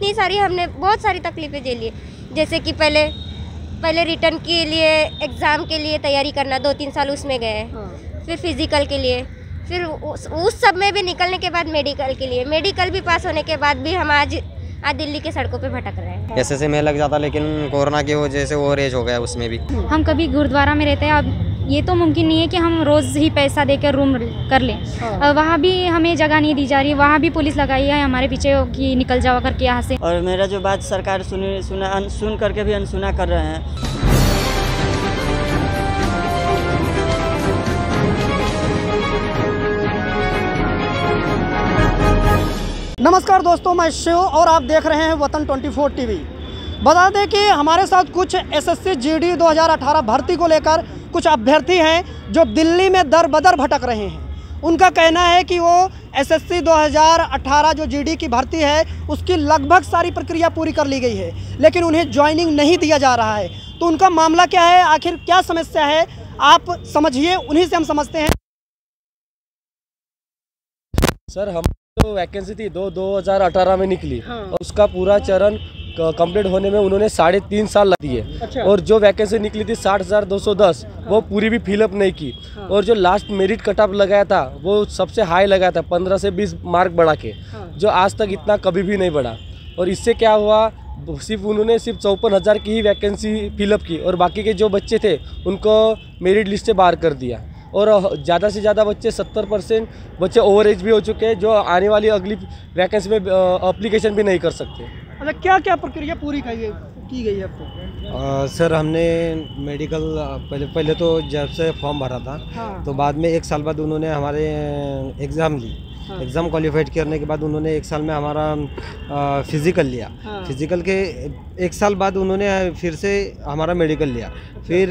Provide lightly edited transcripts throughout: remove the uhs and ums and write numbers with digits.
इतनी सारी हमने बहुत सारी तकलीफ़ें झेली है। जैसे कि पहले रिटर्न के लिए एग्ज़ाम के लिए तैयारी करना, 2-3 साल उसमें गए, फिर फिज़िकल के लिए, फिर उस सब में भी निकलने के बाद मेडिकल भी पास होने के बाद भी हम आज दिल्ली के सड़कों पे भटक रहे हैं। एसएससी में लग जाता, लेकिन कोरोना की वजह से ओवर एज हो गया उसमें भी। हम कभी गुरुद्वारा में रहते हैं, अब ये तो मुमकिन नहीं है कि हम रोज़ ही पैसा देकर रूम कर लें। वहाँ भी हमें जगह नहीं दी जा रही, वहाँ भी पुलिस लगाई है हमारे पीछे कि निकल जाओ करके यहाँ से। और मेरा जो बात सरकार सुन करके भी अनसुना कर रहे हैं। नमस्कार दोस्तों, मैं शिव और आप देख रहे हैं वतन 24 टीवी। बता दें कि हमारे साथ कुछ एसएससी जीडी 2018 भर्ती को लेकर कुछ अभ्यर्थी हैं जो दिल्ली में दर बदर भटक रहे हैं। उनका कहना है कि वो एसएससी 2018 जो जीडी की भर्ती है उसकी लगभग सारी प्रक्रिया पूरी कर ली गई है, लेकिन उन्हें ज्वाइनिंग नहीं दिया जा रहा है। तो उनका मामला क्या है, आखिर क्या समस्या है, आप समझिए, उन्हीं से हम समझते हैं। सर, हम जो वैकेंसी थी 2018 में निकली, और उसका पूरा चरण कंप्लीट होने में उन्होंने 3.5 साल लग दिए। अच्छा। और जो वैकेंसी निकली थी 60,210, वो पूरी भी फिलअप नहीं की। और जो लास्ट मेरिट कट ऑफ लगाया था वो सबसे हाई लगाया था, 15 से 20 मार्क बढ़ा के, जो आज तक इतना कभी भी नहीं बढ़ा। और इससे क्या हुआ, उन्होंने सिर्फ 54,000 की ही वैकेंसी फिलअप की, और बाकी के जो बच्चे थे उनको मेरिट लिस्ट से बाहर कर दिया। और ज़्यादा से ज़्यादा बच्चे 70% बच्चे ओवर एज भी हो चुके हैं, जो आने वाली अगली वैकेंसी में एप्लीकेशन भी नहीं कर सकते। अच्छा, क्या क्या प्रक्रिया पूरी की गई है अब तक? सर, हमने मेडिकल पहले तो जब से फॉर्म भरा था, तो बाद में 1 साल बाद उन्होंने हमारे एग्ज़ाम ली। एग्ज़ाम क्वालिफाइड करने के बाद उन्होंने 1 साल में हमारा फिज़िकल लिया। फिज़िकल के 1 साल बाद उन्होंने फिर से हमारा मेडिकल लिया। फिर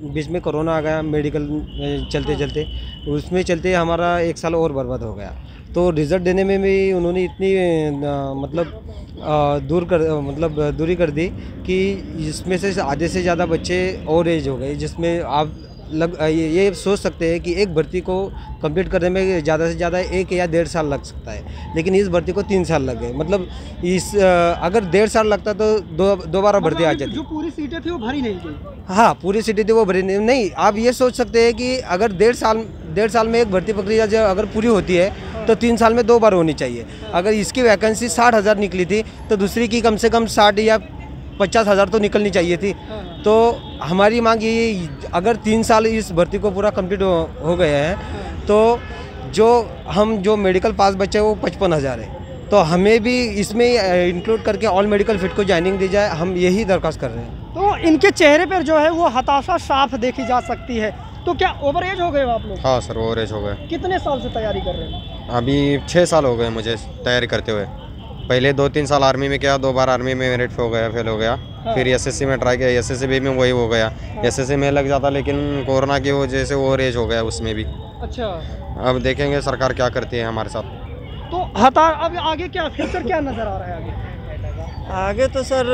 बीच में कोरोना आ गया, मेडिकल चलते उसमें चलते हमारा 1 साल और बर्बाद हो गया। तो रिज़ल्ट देने में भी उन्होंने इतनी दूरी कर दी कि इसमें से आधे से ज़्यादा बच्चे ओवर एज हो गए, जिसमें आप ये सोच सकते हैं कि एक भर्ती को कंप्लीट करने में ज़्यादा से ज़्यादा 1 या 1.5 साल लग सकता है, लेकिन इस भर्ती को 3 साल लग गए। मतलब अगर 1.5 साल लगता तो दोबारा भर्ती आ जाती। जो पूरी सीटें थी वो भरी नहीं गई। हाँ, पूरी सीटें थी वो भरी नहीं। आप ये सोच सकते हैं कि अगर 1.5 साल में एक भर्ती प्रक्रिया अगर पूरी होती है तो 3 साल में 2 बार होनी चाहिए। अगर इसकी वैकेंसी 60,000 निकली थी तो दूसरी की कम से कम 60 या 50,000 तो निकलनी चाहिए थी। तो हमारी मांग ये, अगर 3 साल इस भर्ती को पूरा कंप्लीट हो गए हैं तो जो मेडिकल पास बच्चे वो 55,000 है, तो हमें भी इसमें इंक्लूड करके ऑल मेडिकल फिट को ज्वाइनिंग दी जाए। हम यही दरख्वास्त कर रहे हैं। तो इनके चेहरे पर जो है वो हताशा साफ देखी जा सकती है। तो क्या ओवर एज हो गए हो आप लोग? हाँ सर, ओवर एज हो गए। कितने साल से तैयारी कर रहे हैं? अभी 6 साल हो गए मुझे तैयारी करते हुए। पहले 2-3 साल आर्मी में किया, 2 बार आर्मी में मेरिट फेल हो गया। फिर एसएससी में ट्राई किया, एसएससी भी में वही हो गया। एसएससी में लग जाता, लेकिन कोरोना की वजह से ओवर एज हो गया उसमें भी। अच्छा। अब देखेंगे सरकार क्या करती है हमारे साथ। तो अब आगे क्या फ्यूचर क्या नज़र आ रहा है आगे तो सर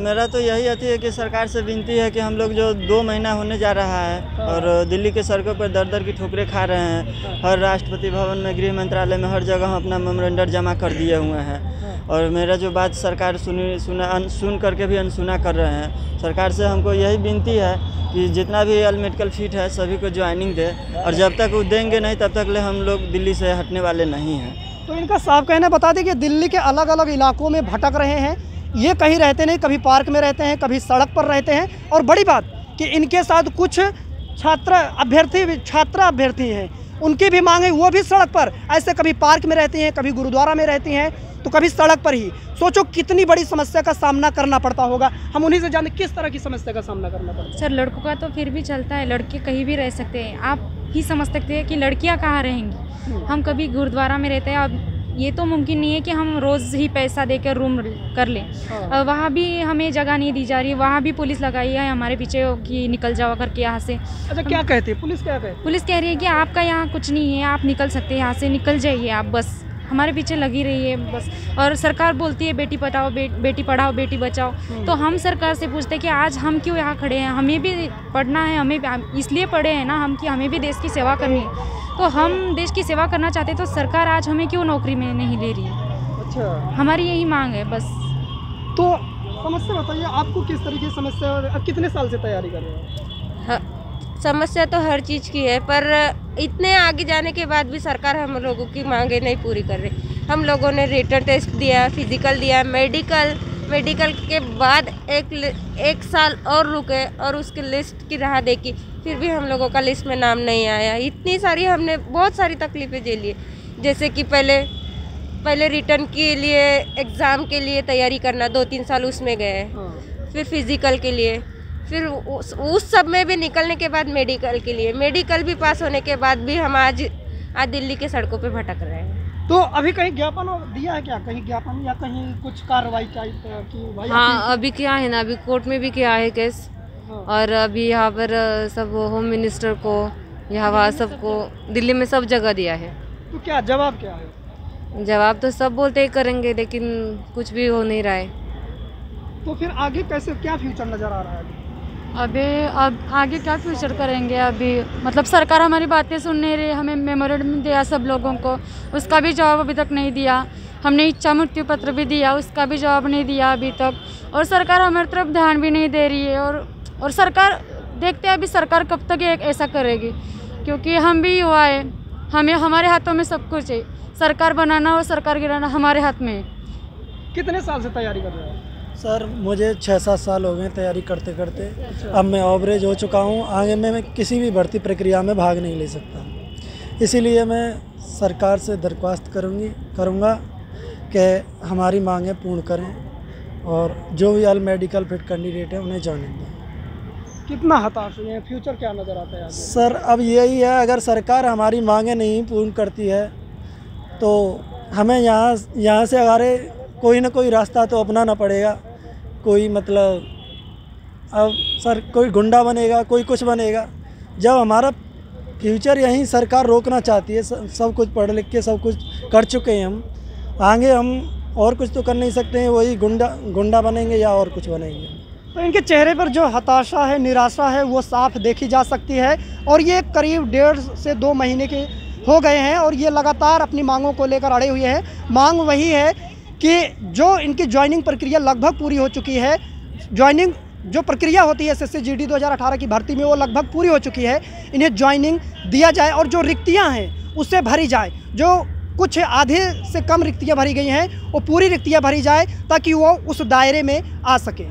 मेरा तो यही आती है कि सरकार से विनती है कि हम लोग जो 2 महीना होने जा रहा है और दिल्ली के सड़कों पर दर की ठोकरें खा रहे हैं। हर राष्ट्रपति भवन में, गृह मंत्रालय में, हर जगह अपना मेमोरेंडम जमा कर दिए हुए हैं। और मेरा जो बात सरकार सुन करके भी अनसुना कर रहे हैं। सरकार से हमको यही विनती है कि जितना भी ऑल मेडिकल फिट है सभी को ज्वाइनिंग दे, और जब तक वो देंगे नहीं तब तक हम लोग दिल्ली से हटने वाले नहीं हैं। तो इनका साफ कहना, बता दें कि दिल्ली के अलग अलग इलाकों में भटक रहे हैं। ये कहीं रहते नहीं, कभी पार्क में रहते हैं, कभी सड़क पर रहते हैं। और बड़ी बात कि इनके साथ कुछ छात्र अभ्यर्थी हैं, उनकी भी मांग है, वो भी सड़क पर, ऐसे कभी पार्क में रहती हैं, कभी गुरुद्वारा में रहती हैं, तो कभी सड़क पर ही। सोचो कितनी बड़ी समस्या का सामना करना पड़ता होगा। हम उन्हीं से जानते किस तरह की समस्या का सामना करना पड़ता है। सर, लड़कों का तो फिर भी चलता है, लड़के कहीं भी रह सकते हैं। आप ही समझ सकते हैं कि लड़कियां कहाँ रहेंगी। हम कभी गुरुद्वारा में रहते हैं, अब ये तो मुमकिन नहीं है कि हम रोज़ ही पैसा देकर रूम कर लें। वहाँ भी हमें जगह नहीं दी जा रही, वहाँ भी पुलिस लगाई है हमारे पीछे कि निकल जाओ करके यहाँ से। अच्छा, क्या कहती है पुलिस? क्या कहती है? पुलिस कह रही है कि आपका यहाँ कुछ नहीं है, आप निकल सकते हैं यहाँ से, निकल जाइए आप, बस हमारे पीछे लगी रही है बस। और सरकार बोलती है बेटी पढ़ाओ बेटी बचाओ। तो हम सरकार से पूछते हैं कि आज हम क्यों यहाँ खड़े हैं, हमें भी पढ़ना है, हमें इसलिए पढ़े हैं ना हम कि हमें भी देश की सेवा करनी है। तो हम देश की सेवा करना चाहते हैं, तो सरकार आज हमें क्यों नौकरी में नहीं ले रही है? अच्छा, हमारी यही मांग है बस। तो समस्या बताइए, आपको किस तरीके की समस्या और कितने साल से तैयारी कर रहे हो? हाँ, समस्या तो हर चीज़ की है, पर इतने आगे जाने के बाद भी सरकार हम लोगों की मांगे नहीं पूरी कर रही। हम लोगों ने रिटन टेस्ट दिया, फिजिकल दिया, मेडिकल के बाद एक साल और रुके और उसकी लिस्ट की राह देखी, फिर भी हम लोगों का लिस्ट में नाम नहीं आया। इतनी सारी हमने बहुत सारी तकलीफ़ें झेली, जैसे कि पहले रिटर्न के लिए एग्ज़ाम के लिए तैयारी करना, 2-3 साल उसमें गए, फिर फिज़िकल के लिए, फिर उस सब में भी निकलने के बाद मेडिकल भी पास होने के बाद भी हम आज दिल्ली के सड़कों पे भटक रहे हैं। तो अभी कहीं ज्ञापन दिया है क्या, कहीं ज्ञापन या कहीं कुछ कार्रवाई टाइप की? भाई हाँ, अभी क्या है ना, अभी कोर्ट में भी किया है केस, और अभी यहाँ पर सब होम मिनिस्टर को, यहाँ वहाँ सबको, दिल्ली में सब जगह दिया है। तो क्या जवाब क्या है? जवाब तो सब बोलते ही करेंगे, लेकिन कुछ भी हो नहीं रहा है। तो फिर आगे कैसे, क्या फ्यूचर नज़र आ रहा है? अब आगे क्या फ्यूचर करेंगे? अभी मतलब सरकार हमारी बातें सुन नहीं रही। हमें मेमोरेंडम दिया सब लोगों को, उसका भी जवाब अभी तक नहीं दिया। हमने इच्छा मृत्यु पत्र भी दिया, उसका भी जवाब नहीं दिया अभी तक। और सरकार हमारी तरफ ध्यान भी नहीं दे रही है। और सरकार, देखते हैं अभी सरकार कब तक ये ऐसा करेगी, क्योंकि हम भी युवा है, हमारे हाथों में सब कुछ है। सरकार बनाना और सरकार गिराना हमारे हाथ में है। कितने साल से तैयारी कर रहे हो? सर मुझे 6-7 साल हो गए तैयारी करते करते। अब मैं ओवरेज हो चुका हूँ, आगे मैं किसी भी भर्ती प्रक्रिया में भाग नहीं ले सकता। इसीलिए मैं सरकार से दरख्वास्त करूँगा कि हमारी मांगें पूर्ण करें और जो भी ऑल मेडिकल फिट कैंडिडेट है उन्हें ज्वाइनिंग दें। कितना हताश हुए हैं, फ्यूचर क्या नज़र आता है आगे? सर अब यही है, अगर सरकार हमारी मांगें नहीं पूर्ण करती है तो हमें यहाँ से अगर कोई ना कोई रास्ता तो अपनाना पड़ेगा। कोई मतलब अब सर कोई गुंडा बनेगा, कोई कुछ बनेगा। जब हमारा फ्यूचर यहीं सरकार रोकना चाहती है, सब कुछ पढ़ लिख के सब कुछ कर चुके हैं हम, आगे हम और कुछ तो कर नहीं सकते हैं, वही गुंडा बनेंगे या और कुछ बनेंगे। तो इनके चेहरे पर जो हताशा है, निराशा है, वो साफ देखी जा सकती है। और ये करीब 1.5 से 2 महीने के हो गए हैं और ये लगातार अपनी मांगों को लेकर अड़े हुए हैं। मांग वही है कि जो इनकी ज्वाइनिंग प्रक्रिया लगभग पूरी हो चुकी है, ज्वाइनिंग जो प्रक्रिया होती है एसएससी जीडी 2018 की भर्ती में, वो लगभग पूरी हो चुकी है। इन्हें ज्वाइनिंग दिया जाए और जो रिक्तियां हैं उससे भरी जाए। जो कुछ आधे से कम रिक्तियां भरी गई हैं वो पूरी रिक्तियां भरी जाए ताकि वो उस दायरे में आ सके।